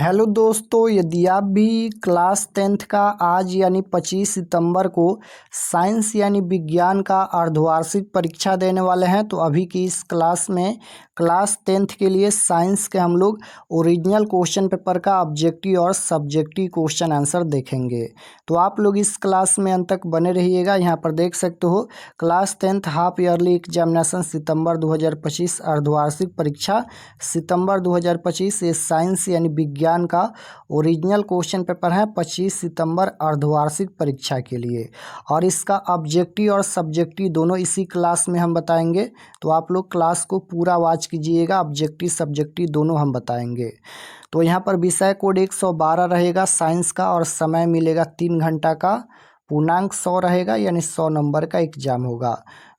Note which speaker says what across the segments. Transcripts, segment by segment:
Speaker 1: Hello दोस्तों, यदि आप भी क्लास 10th का आज यानी 25 सितंबर को साइंस यानी विज्ञान का अर्धवार्षिक परीक्षा देने वाले हैं तो अभी की इस क्लास में क्लास 10th के लिए साइंस के हम लोग ओरिजिनल क्वेश्चन पेपर का ऑब्जेक्टिव और सब्जेक्टिव क्वेश्चन आंसर देखेंगे। तो आप लोग इस क्लास में अंत तक बने रहिएगा। यहाँ पर देख सकते हो class 10th half yearly examination सितंबर 2025, अर्धवार्षिक परीक्षा सितंबर 2025। ये साइंस यानी विज्ञान का ओरिजिनल क्वेश्चन पेपर है 25 सितंबर अर्धवार्षिक परीक्षा के लिए, और इसका ऑब्जेक्टिव और सब्जेक्टिव दोनों इसी क्लास में हम बताएंगे। तो आप लोग क्लास को पूरा वॉच कीजिएगा, ऑब्जेक्टिव सब्जेक्टिव दोनों हम बताएंगे। तो यहाँ पर विषय कोड 112 रहेगा साइंस का, और समय मिलेगा 3 घंटा का। पूर्णांक 100 रहेगा, यानी 100 नंबर का एग्जाम होगा।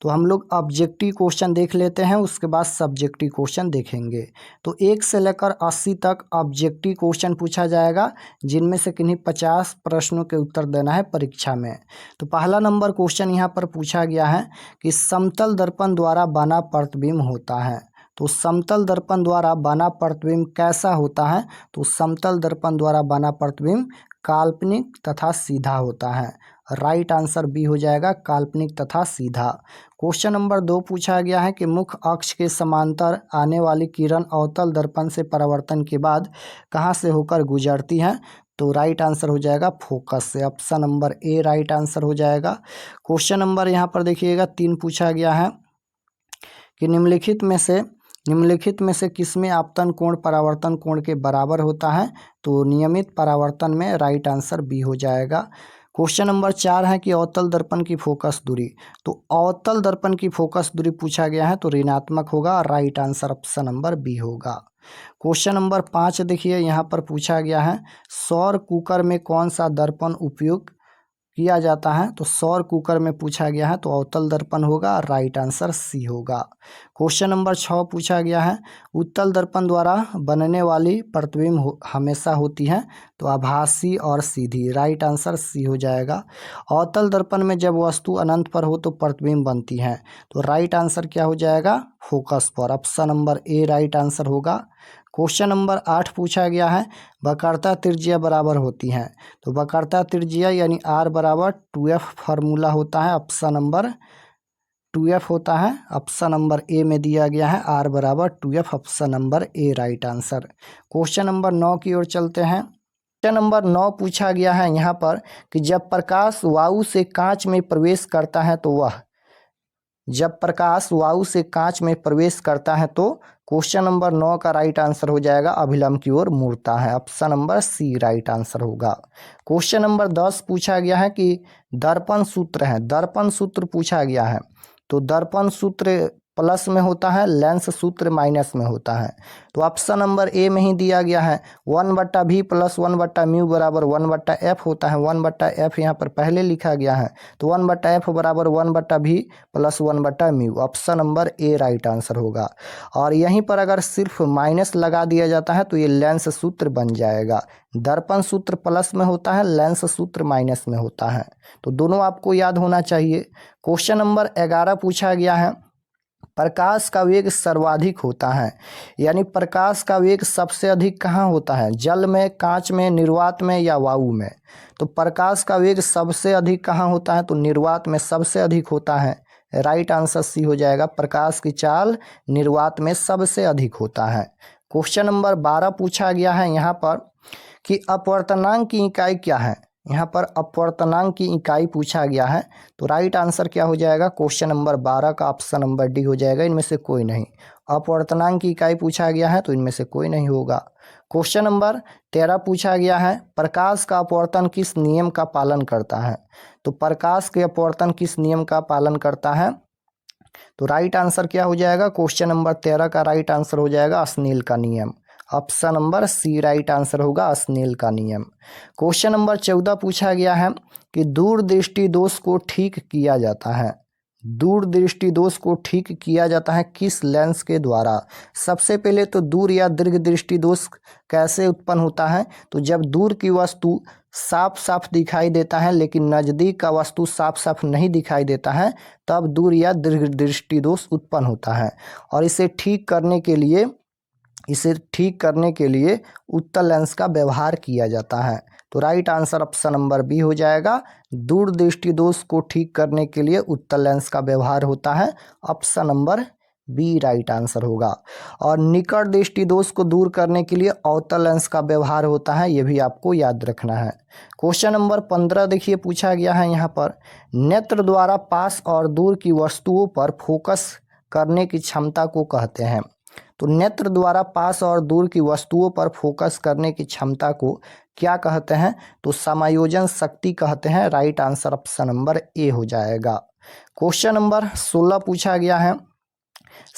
Speaker 1: तो हम लोग ऑब्जेक्टिव क्वेश्चन देख लेते हैं, उसके बाद सब्जेक्टिव क्वेश्चन देखेंगे। तो 1 से लेकर 80 तक ऑब्जेक्टिव क्वेश्चन पूछा जाएगा, जिनमें से किन्हीं 50 प्रश्नों के उत्तर देना है परीक्षा में। तो पहला नंबर क्वेश्चन यहाँ पर पूछा गया है कि समतल दर्पण द्वारा बना प्रतिबिंब होता है। तो समतल दर्पण द्वारा बना प्रतिबिंब कैसा होता है? तो समतल दर्पण द्वारा बना प्रतिबिंब काल्पनिक तथा सीधा होता है। राइट आंसर बी हो जाएगा, काल्पनिक तथा सीधा। क्वेश्चन नंबर 2 पूछा गया है कि मुख्य अक्ष के समांतर आने वाली किरण अवतल दर्पण से परावर्तन के बाद कहाँ से होकर गुजरती है? तो राइट आंसर हो जाएगा फोकस से, option number A right answer हो जाएगा। क्वेश्चन नंबर यहाँ पर देखिएगा 3 पूछा गया है कि निम्नलिखित में से किसमें आपतन कोण परावर्तन कोण के बराबर होता है? तो नियमित परावर्तन में राइट आंसर बी हो जाएगा। क्वेश्चन नंबर 4 है कि अवतल दर्पण की फोकस दूरी। तो अवतल दर्पण की फोकस दूरी पूछा गया है तो ऋणात्मक होगा, right answer option number B होगा। क्वेश्चन नंबर 5 देखिए, यहाँ पर पूछा गया है सौर कुकर में कौन सा दर्पण उपयोग किया जाता है? तो सौर कुकर में पूछा गया है तो अवतल दर्पण होगा, राइट आंसर सी होगा। क्वेश्चन नंबर 6 पूछा गया है उत्तल दर्पण द्वारा बनने वाली प्रतिबिंब हमेशा होती है? तो आभासी और सीधी, राइट आंसर सी हो जाएगा। अवतल दर्पण में जब वस्तु अनंत पर हो तो प्रतिबिंब बनती है, तो राइट आंसर क्या हो जाएगा? फोकस पर, option number A right answer होगा। क्वेश्चन नंबर 8 पूछा गया है वक्रता त्रिज्या बराबर होती है। तो वक्रता त्रिज्या यानी आर बराबर 2f फार्मूला होता है, ऑप्शन नंबर 2f होता है। ऑप्शन नंबर ए में दिया गया है आर बराबर 2f, option number A right answer. Question number 9 की ओर चलते हैं। क्वेश्चन नंबर 9 पूछा गया है यहाँ पर कि जब प्रकाश वायु से कांच में प्रवेश करता है तो वह, जब प्रकाश वायु से कांच में प्रवेश करता है तो क्वेश्चन नंबर 9 का राइट आंसर हो जाएगा अभिलंब की ओर मुड़ता है, option number C right answer होगा। क्वेश्चन नंबर 10 पूछा गया है कि दर्पण सूत्र है, दर्पण सूत्र पूछा गया है। तो दर्पण सूत्र प्लस में होता है, लेंस सूत्र माइनस में होता है। तो ऑप्शन नंबर ए में ही दिया गया है 1/v प्लस 1/μ बराबर 1/f होता है। 1/f यहाँ पर पहले लिखा गया है, तो 1/f बराबर 1/v plus 1/μ, option number A right answer होगा। और यहीं पर अगर सिर्फ माइनस लगा दिया जाता है तो ये लेंस सूत्र बन जाएगा। दर्पण सूत्र प्लस में होता है, लेंस सूत्र माइनस में होता है, तो दोनों आपको याद होना चाहिए। क्वेश्चन नंबर 11 पूछा गया है प्रकाश का वेग सर्वाधिक होता है, यानी प्रकाश का वेग सबसे अधिक कहाँ होता है? जल में, कांच में, निर्वात में या वायु में? तो प्रकाश का वेग सबसे अधिक कहाँ होता है? तो निर्वात में सबसे अधिक होता है, राइट आंसर सी हो जाएगा। प्रकाश की चाल निर्वात में सबसे अधिक होता है। क्वेश्चन नंबर 12 पूछा गया है यहाँ पर कि अपवर्तनांक की इकाई क्या है? यहाँ पर अपवर्तनांक की इकाई पूछा गया है, तो राइट आंसर क्या हो जाएगा? क्वेश्चन नंबर 12 का ऑप्शन नंबर डी हो जाएगा, इनमें से कोई नहीं। अपवर्तनांक की इकाई पूछा गया है तो इनमें से कोई नहीं होगा। क्वेश्चन नंबर 13 पूछा गया है प्रकाश का अपवर्तन किस नियम का पालन करता है? तो प्रकाश के अपवर्तन किस नियम का पालन करता है? तो राइट आंसर क्या हो जाएगा? क्वेश्चन नंबर 13 का राइट आंसर हो जाएगा स्नेल का नियम, option number C right answer होगा, स्नेल का नियम। क्वेश्चन नंबर 14 पूछा गया है कि दूरदृष्टि दोष को ठीक किया जाता है, दूरदृष्टि दोष को ठीक किया जाता है किस लेंस के द्वारा? सबसे पहले तो दूर या दीर्घ दृष्टि दोष कैसे उत्पन्न होता है? तो जब दूर की वस्तु साफ साफ दिखाई देता है लेकिन नज़दीक का वस्तु साफ साफ नहीं दिखाई देता है, तब दूर या दीर्घ दृष्टि दोष उत्पन्न होता है। और इसे ठीक करने के लिए इसे ठीक करने के लिए उत्तल लेंस का व्यवहार किया जाता है। तो right answer option number B हो जाएगा। दूरदृष्टि दोष को ठीक करने के लिए उत्तल लेंस का व्यवहार होता है। Option number B right answer होगा। और निकट दृष्टि दोष को दूर करने के लिए अवतल लेंस का व्यवहार होता है, ये भी आपको याद रखना है। क्वेश्चन नंबर 15 देखिए पूछा गया है यहाँ पर, नेत्र द्वारा पास और दूर की वस्तुओं पर फोकस करने की क्षमता को कहते हैं। तो नेत्र द्वारा पास और दूर की वस्तुओं पर फोकस करने की क्षमता को क्या कहते हैं? तो समायोजन शक्ति कहते हैं। राइट आंसर ऑप्शन नंबर ए हो जाएगा। क्वेश्चन नंबर 16 पूछा गया है,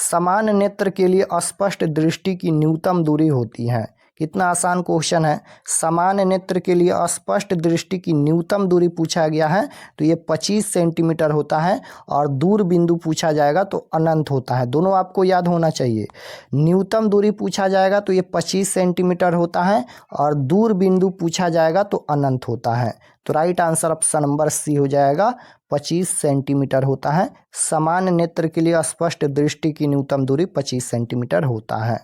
Speaker 1: समान नेत्र के लिए स्पष्ट दृष्टि की न्यूनतम दूरी होती है। कितना आसान क्वेश्चन है। समान नेत्र के लिए स्पष्ट दृष्टि की न्यूनतम दूरी पूछा गया है, तो ये 25 सेंटीमीटर होता है। और दूर बिंदु पूछा जाएगा तो अनंत होता है। दोनों आपको याद होना चाहिए। न्यूनतम दूरी पूछा जाएगा तो ये 25 सेंटीमीटर होता है, और दूर बिंदु पूछा जाएगा तो अनंत होता है। तो right answer option number C हो जाएगा, 25 सेंटीमीटर होता है। समान नेत्र के लिए स्पष्ट दृष्टि की न्यूनतम दूरी 25 सेंटीमीटर होता है।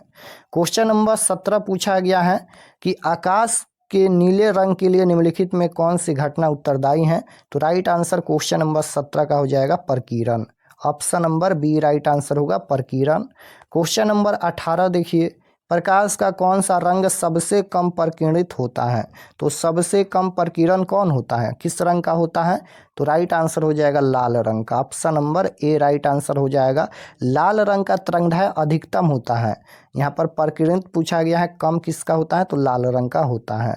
Speaker 1: क्वेश्चन नंबर 17 पूछा गया है कि आकाश के नीले रंग के लिए निम्नलिखित में कौन सी घटना उत्तरदायी है? तो राइट आंसर क्वेश्चन नंबर 17 का हो जाएगा प्रकीर्णन। Option number B right answer होगा, प्रकीर्णन। क्वेश्चन नंबर 18 देखिए, प्रकाश का कौन सा रंग सबसे कम प्रकीर्णित होता है? तो सबसे कम प्रकीर्णन कौन होता है, किस रंग का होता है? तो राइट आंसर हो जाएगा लाल रंग का। Option number A right answer हो जाएगा। लाल रंग का तरंगदैर्घ्य अधिकतम होता है। यहाँ पर प्रकीर्णित पूछा गया है, कम किसका होता है? तो लाल रंग का होता है।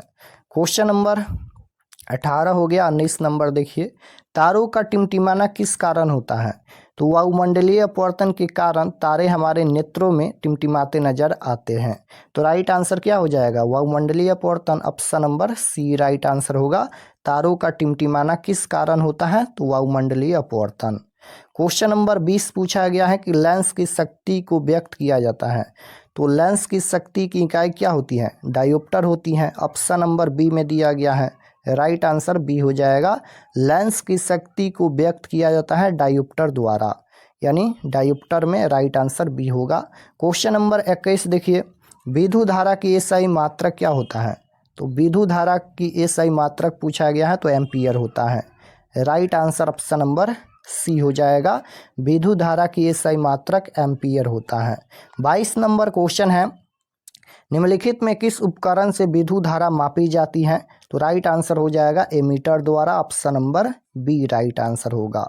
Speaker 1: क्वेश्चन नंबर 18 हो गया। 19 नंबर देखिए, तारों का टिमटिमाना किस कारण होता है? तो वायुमंडलीय अपवर्तन के कारण तारे हमारे नेत्रों में टिमटिमाते नजर आते हैं। तो राइट आंसर क्या हो जाएगा? वायुमंडलीय अपवर्तन। Option number C right answer होगा। तारों का टिमटिमाना किस कारण होता है? तो वायुमंडलीय अपवर्तन। क्वेश्चन नंबर 20 पूछा गया है कि लेंस की शक्ति को व्यक्त किया जाता है। तो लेंस की शक्ति की इकाई क्या होती है? डायोप्टर होती है। ऑप्शन नंबर बी में दिया गया है। राइट आंसर बी हो जाएगा। लेंस की शक्ति को व्यक्त किया जाता है डायोप्टर द्वारा, यानी डायोप्टर में राइट आंसर बी होगा। क्वेश्चन नंबर 21 देखिए, विद्युत धारा की एसआई मात्रक क्या होता है? तो विद्युत धारा की एसआई मात्रक पूछा गया है तो एम्पियर होता है। Right answer option number C हो जाएगा। विद्युत धारा की एसआई मात्रक एम्पियर होता है। 22 नंबर क्वेश्चन है, निम्नलिखित में किस उपकरण से विद्युत धारा मापी जाती है? तो राइट आंसर हो जाएगा एमीटर द्वारा। Option number B right answer होगा।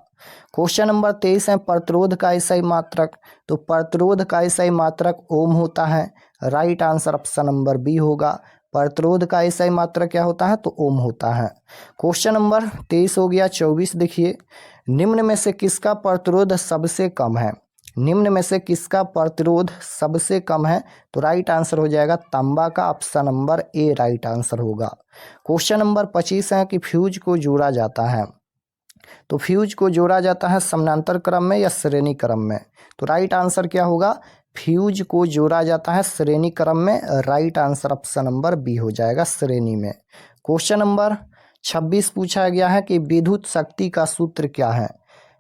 Speaker 1: क्वेश्चन नंबर 23 है, प्रतिरोध का एसआई मात्रक। तो प्रतिरोध का एसआई मात्रक ओम होता है। Right answer option number B होगा। प्रतिरोध का एसआई मात्रक क्या होता है? तो ओम होता है। क्वेश्चन नंबर 23 हो गया। 24 देखिए, निम्न में से किसका प्रतिरोध सबसे कम है? निम्न में से किसका प्रतिरोध सबसे कम है? तो राइट आंसर हो जाएगा तांबा का। Option number A right answer होगा। क्वेश्चन नंबर 25 है कि फ्यूज को जोड़ा जाता है। तो फ्यूज को जोड़ा जाता है समानांतर क्रम में या श्रेणी क्रम में? तो राइट आंसर क्या होगा? फ्यूज को जोड़ा जाता है श्रेणी क्रम में। Right answer option number B हो जाएगा, श्रेणी में। क्वेश्चन नंबर 26 पूछा गया है कि विद्युत शक्ति का सूत्र क्या है?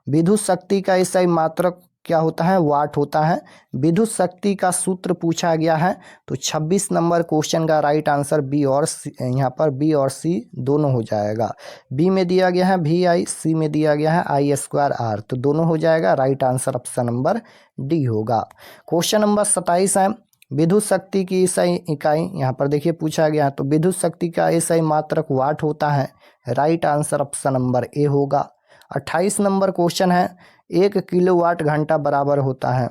Speaker 1: विद्युत शक्ति का एसआई मात्रक क्या होता है? वाट होता है। विद्युत शक्ति का सूत्र पूछा गया है, तो 26 नंबर क्वेश्चन का राइट आंसर बी और सी, यहाँ पर बी और सी दोनों हो जाएगा। बी में दिया गया है वी आई, सी में दिया गया है आई स्क्वायर आर, तो दोनों हो जाएगा। Right answer option number D होगा। क्वेश्चन नंबर 27 है, विद्युत शक्ति की एसआई इकाई यहाँ पर देखिए पूछा गया है, तो विद्युत शक्ति का एसआई मात्रक वाट होता है। राइट आंसर ऑप्शन नंबर ए होगा। 28 नंबर क्वेश्चन है, 1 किलोवाट घंटा बराबर होता है।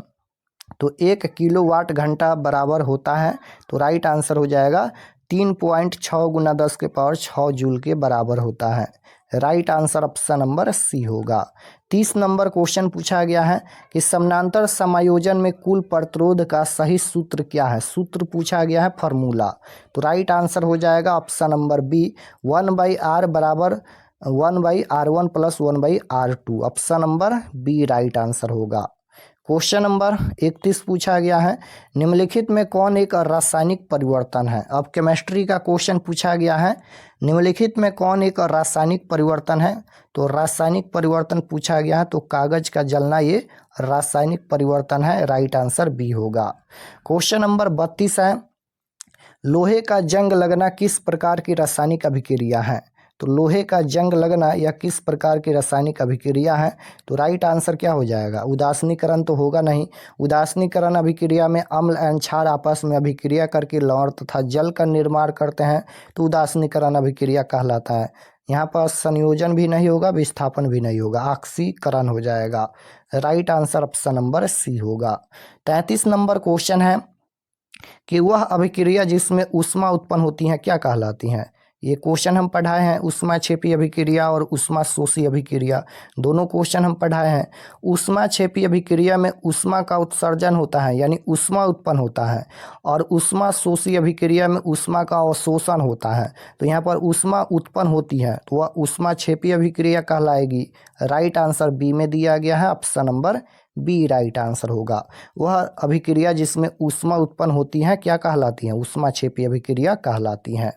Speaker 1: तो 1 किलोवाट घंटा बराबर होता है, तो राइट आंसर हो जाएगा 3.6 गुना 10 के पावर 6 जूल के बराबर होता है। Right answer option number C होगा। 30 नंबर क्वेश्चन पूछा गया है कि समानांतर समायोजन में कुल प्रतिरोध का सही सूत्र क्या है? सूत्र पूछा गया है, फार्मूला। तो राइट आंसर हो जाएगा ऑप्शन नंबर बी, 1/r बराबर 1/r1 + 1/r2। Option number B right answer होगा। क्वेश्चन नंबर 31 पूछा गया है, निम्नलिखित में कौन एक रासायनिक परिवर्तन है। अब केमिस्ट्री का क्वेश्चन पूछा गया है, निम्नलिखित में कौन एक रासायनिक परिवर्तन है। तो रासायनिक परिवर्तन पूछा गया है, तो कागज का जलना ये रासायनिक परिवर्तन है, राइट आंसर बी होगा। क्वेश्चन नंबर 32 है, लोहे का जंग लगना किस प्रकार की रासायनिक अभिक्रिया है। तो लोहे का जंग लगना यह किस प्रकार की रासायनिक अभिक्रिया है। तो राइट आंसर क्या हो जाएगा, उदासीनीकरण तो होगा नहीं। उदासीनीकरण अभिक्रिया में अम्ल एवं क्षार आपस में अभिक्रिया करके लवण तथा जल का निर्माण करते हैं, तो उदासीनीकरण अभिक्रिया कहलाता है। यहाँ पर संयोजन भी नहीं होगा, विस्थापन भी नहीं होगा, ऑक्सीकरण हो जाएगा। Right answer option number C होगा। 33 नंबर क्वेश्चन है कि वह अभिक्रिया जिसमें ऊष्मा उत्पन्न होती है क्या कहलाती हैं। ये क्वेश्चन हम पढ़ाए हैं, ऊष्माक्षेपी अभिक्रिया और ऊष्माशोषी अभिक्रिया, दोनों क्वेश्चन हम पढ़ाए हैं। ऊष्माक्षेपी अभिक्रिया में ऊष्मा का उत्सर्जन होता है, यानी ऊष्मा उत्पन्न होता है, और ऊष्माशोषी अभिक्रिया में ऊष्मा का अवशोषण होता है। तो यहाँ पर ऊष्मा उत्पन्न होती है, तो वह ऊष्माक्षेपी अभिक्रिया कहलाएगी। राइट आंसर बी में दिया गया है, option number B right answer होगा। वह अभिक्रिया जिसमें ऊष्मा उत्पन्न होती है क्या कहलाती है, ऊष्माक्षेपी अभिक्रिया कहलाती है।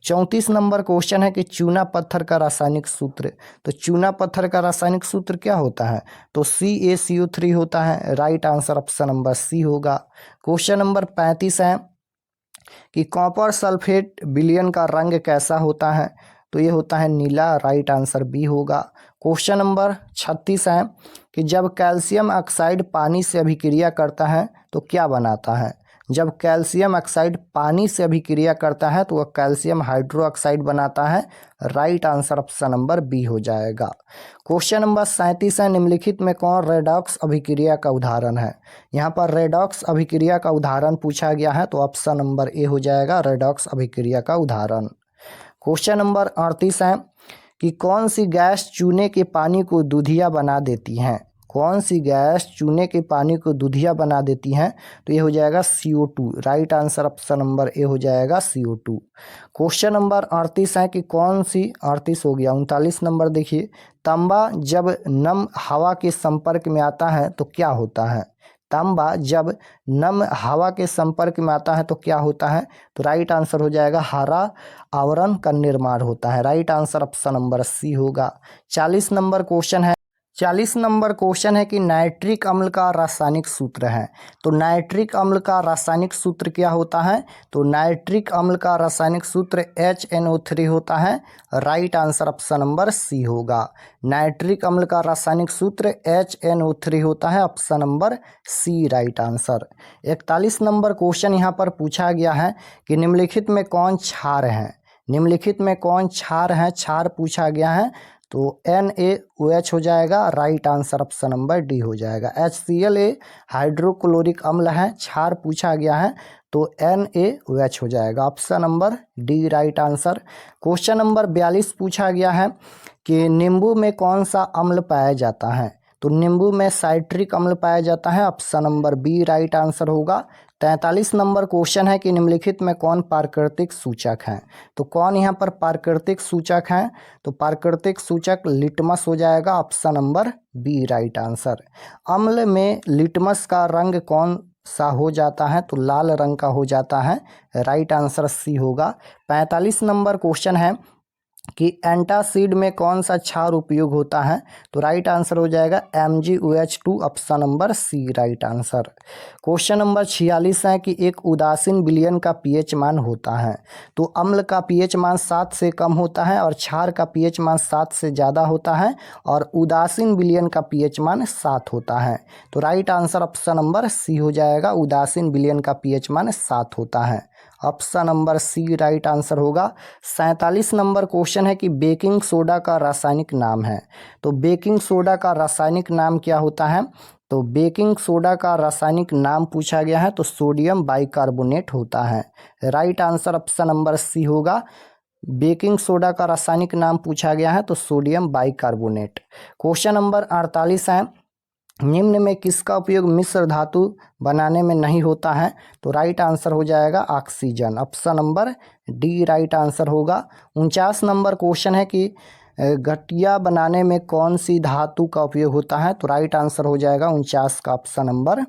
Speaker 1: 34 नंबर क्वेश्चन है कि चूना पत्थर का रासायनिक सूत्र। तो चूना पत्थर का रासायनिक सूत्र क्या होता है, तो CaCO3 होता है। Right answer option number C होगा। क्वेश्चन नंबर 35 है कि कॉपर सल्फेट विलयन का रंग कैसा होता है। तो ये होता है नीला। राइट आंसर बी होगा। क्वेश्चन नंबर 36 है कि जब कैल्शियम ऑक्साइड पानी से अभिक्रिया करता है तो क्या बनाता है। जब कैल्शियम ऑक्साइड पानी से अभिक्रिया करता है तो वह कैल्शियम हाइड्रोक्साइड बनाता है। Right answer option number B हो जाएगा। क्वेश्चन नंबर 37 है, निम्नलिखित में कौन रेडॉक्स अभिक्रिया का उदाहरण है। यहाँ पर रेडॉक्स अभिक्रिया का उदाहरण पूछा गया है, तो ऑप्शन नंबर ए हो जाएगा, रेडॉक्स अभिक्रिया का उदाहरण। क्वेश्चन नंबर 38 है कि कौन सी गैस चूने के पानी को दूधिया बना देती हैं। कौन सी गैस चूने के पानी को दूधिया बना देती हैं। तो ये हो जाएगा CO2। Right answer option number ए हो जाएगा, CO2। क्वेश्चन नंबर 38 है कि कौन सी, 38 हो गया। 39 नंबर देखिए, तांबा जब नम हवा के संपर्क में आता है तो क्या होता है। तांबा जब नम हवा के संपर्क में आता है तो क्या होता है। तो राइट आंसर हो जाएगा, हरा आवरण का निर्माण होता है। Right answer option number C होगा। 40 नंबर क्वेश्चन है, 40 नंबर क्वेश्चन है कि नाइट्रिक अम्ल का रासायनिक सूत्र है। तो नाइट्रिक अम्ल का रासायनिक सूत्र क्या होता है। तो नाइट्रिक अम्ल का रासायनिक सूत्र HNO3 होता है। Right answer option number C होगा। नाइट्रिक अम्ल का रासायनिक सूत्र HNO3 होता है, option number C right answer. 41 number question यहाँ पर पूछा गया है कि निम्नलिखित में कौन क्षार है। निम्नलिखित में कौन क्षार है, क्षार पूछा गया है, तो NaOH हो जाएगा। Right answer option number D हो जाएगा। HCl हाइड्रोक्लोरिक अम्ल है, क्षार पूछा गया है, तो NaOH हो जाएगा, option number D right answer. Question number 42 पूछा गया है कि नींबू में कौन सा अम्ल पाया जाता है। तो नींबू में साइट्रिक अम्ल पाया जाता है, option number B right answer होगा। 43 नंबर क्वेश्चन है कि निम्नलिखित में कौन प्राकृतिक सूचक है। तो कौन यहाँ पर प्राकृतिक सूचक है। तो प्राकृतिक सूचक लिटमस हो जाएगा, option number B right answer. अम्ल में लिटमस का रंग कौन सा हो जाता है। तो लाल रंग का हो जाता है। राइट आंसर सी होगा। 45 नंबर क्वेश्चन है कि एंटासिड में कौन सा क्षार उपयोग होता है। तो राइट आंसर हो जाएगा MgOH2, option number C right answer. Question number 46 है कि एक उदासीन विलयन का pH मान होता है। तो अम्ल का pH मान 7 से कम होता है और क्षार का pH मान 7 से ज़्यादा होता है, और उदासीन विलयन का pH मान 7 होता है। तो right answer option number C हो जाएगा, उदासीन विलयन का pH मान 7 होता है, option number C right answer होगा। 47 नंबर क्वेश्चन है कि बेकिंग सोडा का रासायनिक नाम है। तो बेकिंग सोडा का रासायनिक नाम क्या होता है। तो बेकिंग सोडा का रासायनिक नाम पूछा गया है, तो सोडियम बाइकार्बोनेट होता है। Right answer option number C होगा। बेकिंग सोडा का रासायनिक नाम पूछा गया है, तो सोडियम बाइकार्बोनेट। क्वेश्चन नंबर 48 है, निम्न में किसका उपयोग मिश्र धातु बनाने में नहीं होता है। तो राइट आंसर हो जाएगा oxygen, option number D right answer होगा। 49 नंबर क्वेश्चन है कि घटिया बनाने में कौन सी धातु का उपयोग होता है? तो राइट आंसर हो जाएगा 49 का ऑप्शन नंबर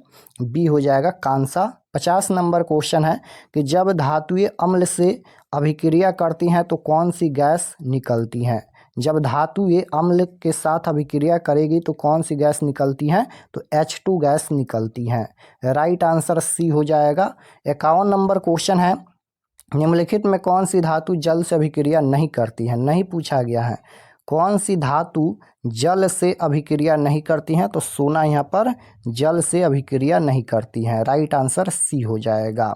Speaker 1: बी हो जाएगा कांसा। 50 नंबर क्वेश्चन है कि जब धातुएं अम्ल से अभिक्रिया करती हैं तो कौन सी गैस निकलती हैं? जब धातुएं अम्ल के साथ अभिक्रिया करेगी तो कौन सी गैस निकलती हैं? तो H2 गैस निकलती हैं। राइट आंसर सी हो जाएगा। 51 नंबर क्वेश्चन है, निम्नलिखित में कौन सी धातु जल से अभिक्रिया नहीं करती है? नहीं पूछा गया है कौन सी धातु जल से अभिक्रिया नहीं करती हैं, तो सोना यहाँ पर जल से अभिक्रिया नहीं करती है। राइट आंसर सी हो जाएगा।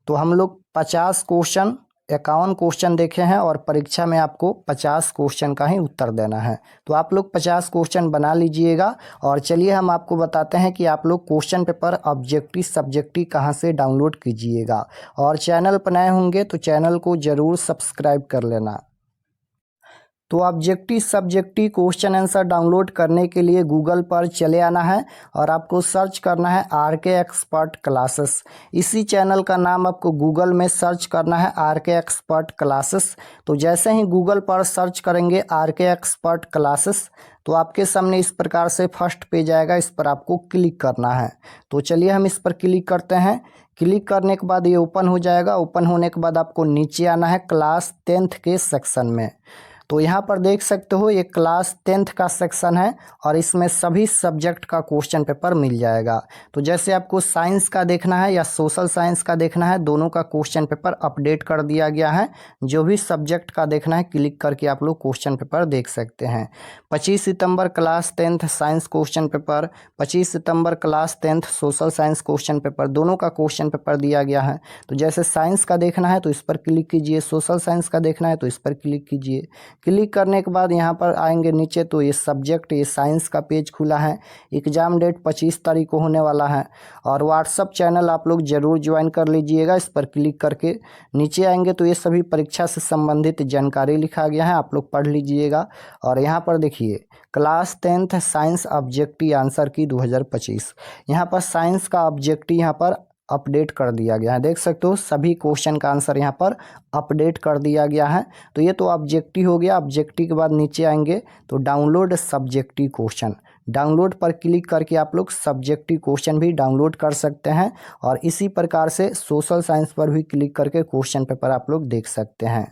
Speaker 1: तो हम लोग 50 क्वेश्चन 51 क्वेश्चन देखे हैं और परीक्षा में आपको 50 क्वेश्चन का ही उत्तर देना है। तो आप लोग 50 क्वेश्चन बना लीजिएगा। और चलिए हम आपको बताते हैं कि आप लोग क्वेश्चन पेपर ऑब्जेक्टिव सब्जेक्टिव कहाँ से डाउनलोड कीजिएगा। और चैनल पर नए होंगे तो चैनल को ज़रूर सब्सक्राइब कर लेना। तो objective subjective question answer download करने के लिए गूगल पर चले आना है और आपको सर्च करना है RK एक्सपर्ट क्लासेस। इसी चैनल का नाम आपको गूगल में सर्च करना है RK एक्सपर्ट क्लासेस। तो जैसे ही गूगल पर सर्च करेंगे RK एक्सपर्ट क्लासेस तो आपके सामने इस प्रकार से फर्स्ट पेज आएगा, इस पर आपको क्लिक करना है। तो चलिए हम इस पर क्लिक करते हैं। क्लिक करने के बाद ये ओपन हो जाएगा। ओपन होने के बाद आपको नीचे आना है क्लास 10th के सेक्शन में। तो यहाँ पर देख सकते हो ये क्लास 10th का सेक्शन है और इसमें सभी सब्जेक्ट का क्वेश्चन पेपर मिल जाएगा। तो जैसे आपको साइंस का देखना है या सोशल साइंस का देखना है, दोनों का क्वेश्चन पेपर अपडेट कर दिया गया है। जो भी सब्जेक्ट का देखना है क्लिक करके आप लोग क्वेश्चन पेपर देख सकते हैं। 25 सितंबर class 10th science question paper, 25 सितंबर class 10th social science question paper, दोनों का क्वेश्चन पेपर दिया गया है। तो जैसे साइंस का देखना है तो इस पर क्लिक कीजिए, सोशल साइंस का देखना है तो इस पर क्लिक कीजिए। क्लिक करने के बाद यहाँ पर आएंगे नीचे तो ये सब्जेक्ट ये साइंस का पेज खुला है। एग्ज़ाम डेट 25 तारीख को होने वाला है। और व्हाट्सअप चैनल आप लोग ज़रूर ज्वाइन कर लीजिएगा। इस पर क्लिक करके नीचे आएंगे तो ये सभी परीक्षा से संबंधित जानकारी लिखा गया है, आप लोग पढ़ लीजिएगा। और यहाँ पर देखिए class 10th science objective answer की 2025, यहाँ पर साइंस का ऑब्जेक्टिव यहाँ पर अपडेट कर दिया गया है। देख सकते हो सभी क्वेश्चन का आंसर यहाँ पर अपडेट कर दिया गया है। तो ये तो ऑब्जेक्टिव हो गया। ऑब्जेक्टिव के बाद नीचे आएंगे तो डाउनलोड सब्जेक्टिव क्वेश्चन, डाउनलोड पर क्लिक करके आप लोग सब्जेक्टिव क्वेश्चन भी डाउनलोड कर सकते हैं। और इसी प्रकार से सोशल साइंस पर भी क्लिक करके क्वेश्चन पेपर आप लोग देख सकते हैं।